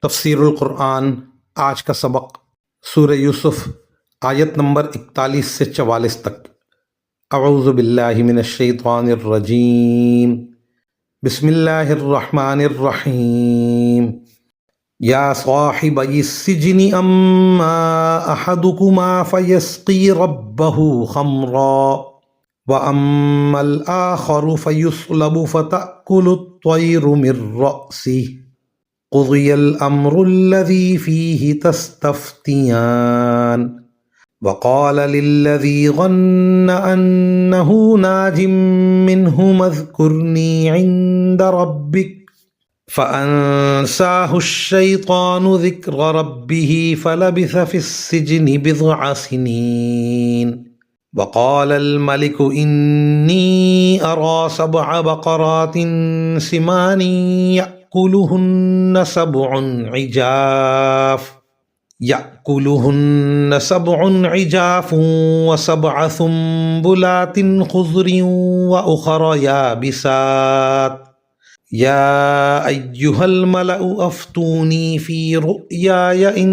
تفسیر القرآن آج کا سبق سورہ یوسف آیت نمبر 41 سے 44 تک۔ اعوذ باللہ من الشیطان الرجیم، بسم اللہ الرحمن الرحیم۔ یا صاحبی السجن اما احدکما فیسقی ربہ خمرا واما الآخر فیصلب فتأکل الطیر من رأسہ قضی الامر الذی فیہ تستفتیان وقال للذی ظن انہ ناج منہم اذکرنی عند ربک فانساہ الشیطان ذکر ربہ فلبث فی السجن بضع سنین وقال الملك إني أرى 7 بقرات سمان يأكلهن سبع عجاف و7 سنبلات خضر وأخر يابسات يا أيها الملأ أفتوني في رؤياي إن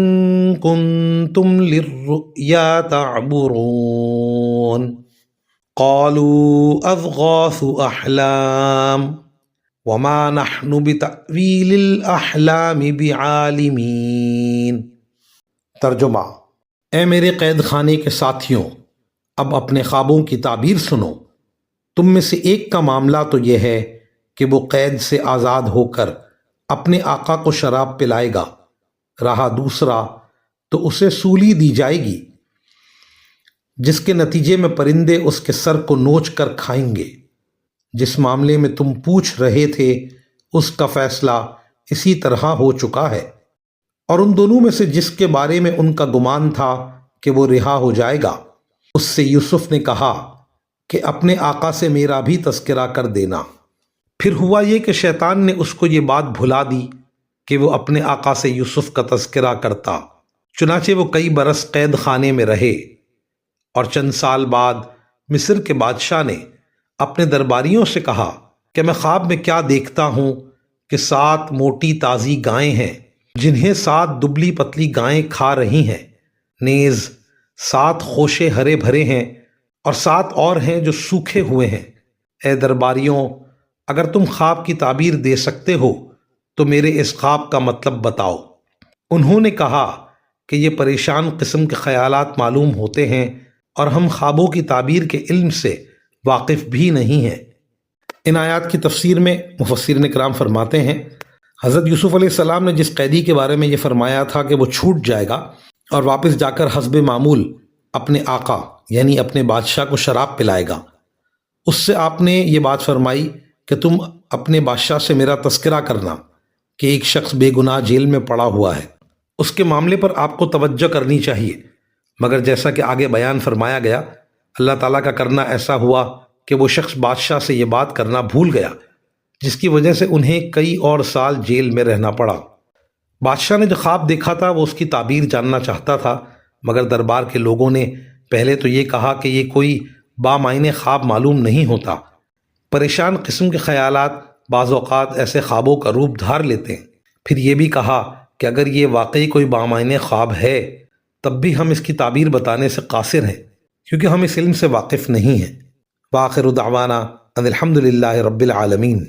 كنتم للرؤيا تعبرون قالوا أضغاث أحلام وما نحن بتأويل الأحلام بعالمين۔ ترجمہ: اے میرے قید خانے کے ساتھیوں، اب اپنے خوابوں کی تعبیر سنو۔ تم میں سے ایک کا معاملہ تو یہ ہے کہ وہ قید سے آزاد ہو کر اپنے آقا کو شراب پلائے گا، رہا دوسرا تو اسے سولی دی جائے گی جس کے نتیجے میں پرندے اس کے سر کو نوچ کر کھائیں گے۔ جس معاملے میں تم پوچھ رہے تھے اس کا فیصلہ اسی طرح ہو چکا ہے، اور ان دونوں میں سے جس کے بارے میں ان کا گمان تھا کہ وہ رہا ہو جائے گا، اس سے یوسف نے کہا کہ اپنے آقا سے میرا بھی تذکرہ کر دینا۔ پھر ہوا یہ کہ شیطان نے اس کو یہ بات بھلا دی کہ وہ اپنے آقا سے یوسف کا تذکرہ کرتا۔ چنانچہ وہ کئی برس قید خانے میں رہے، اور چند سال بعد مصر کے بادشاہ نے اپنے درباریوں سے کہا کہ میں خواب میں کیا دیکھتا ہوں کہ 7 موٹی تازی گائیں ہیں جنہیں 7 دبلی پتلی گائیں کھا رہی ہیں، نیز 7 خوشے ہرے بھرے ہیں اور 7 اور ہیں جو سوکھے ہوئے ہیں۔ اے درباریوں، اگر تم خواب کی تعبیر دے سکتے ہو تو میرے اس خواب کا مطلب بتاؤ۔ انہوں نے کہا کہ یہ پریشان قسم کے خیالات معلوم ہوتے ہیں اور ہم خوابوں کی تعبیر کے علم سے واقف بھی نہیں ہیں۔ ان آیات کی تفسیر میں مفسرین کرام فرماتے ہیں، حضرت یوسف علیہ السلام نے جس قیدی کے بارے میں یہ فرمایا تھا کہ وہ چھوٹ جائے گا اور واپس جا کر حسب معمول اپنے آقا یعنی اپنے بادشاہ کو شراب پلائے گا، اس سے آپ نے یہ بات فرمائی کہ تم اپنے بادشاہ سے میرا تذکرہ کرنا کہ ایک شخص بے گناہ جیل میں پڑا ہوا ہے، اس کے معاملے پر آپ کو توجہ کرنی چاہیے۔ مگر جیسا کہ آگے بیان فرمایا گیا، اللہ تعالیٰ کا کرنا ایسا ہوا کہ وہ شخص بادشاہ سے یہ بات کرنا بھول گیا، جس کی وجہ سے انہیں کئی اور سال جیل میں رہنا پڑا۔ بادشاہ نے جو خواب دیکھا تھا وہ اس کی تعبیر جاننا چاہتا تھا، مگر دربار کے لوگوں نے پہلے تو یہ کہا کہ یہ کوئی بامعنی خواب معلوم نہیں ہوتا۔ پریشان قسم کے خیالات بعض اوقات ایسے خوابوں کا روپ دھار لیتے ہیں۔ پھر یہ بھی کہا کہ اگر یہ واقعی کوئی بامعنی خواب ہے تب بھی ہم اس کی تعبیر بتانے سے قاصر ہیں، کیونکہ ہم اس علم سے واقف نہیں ہیں۔ وآخر دعوانا ان الحمد للہ رب العالمین۔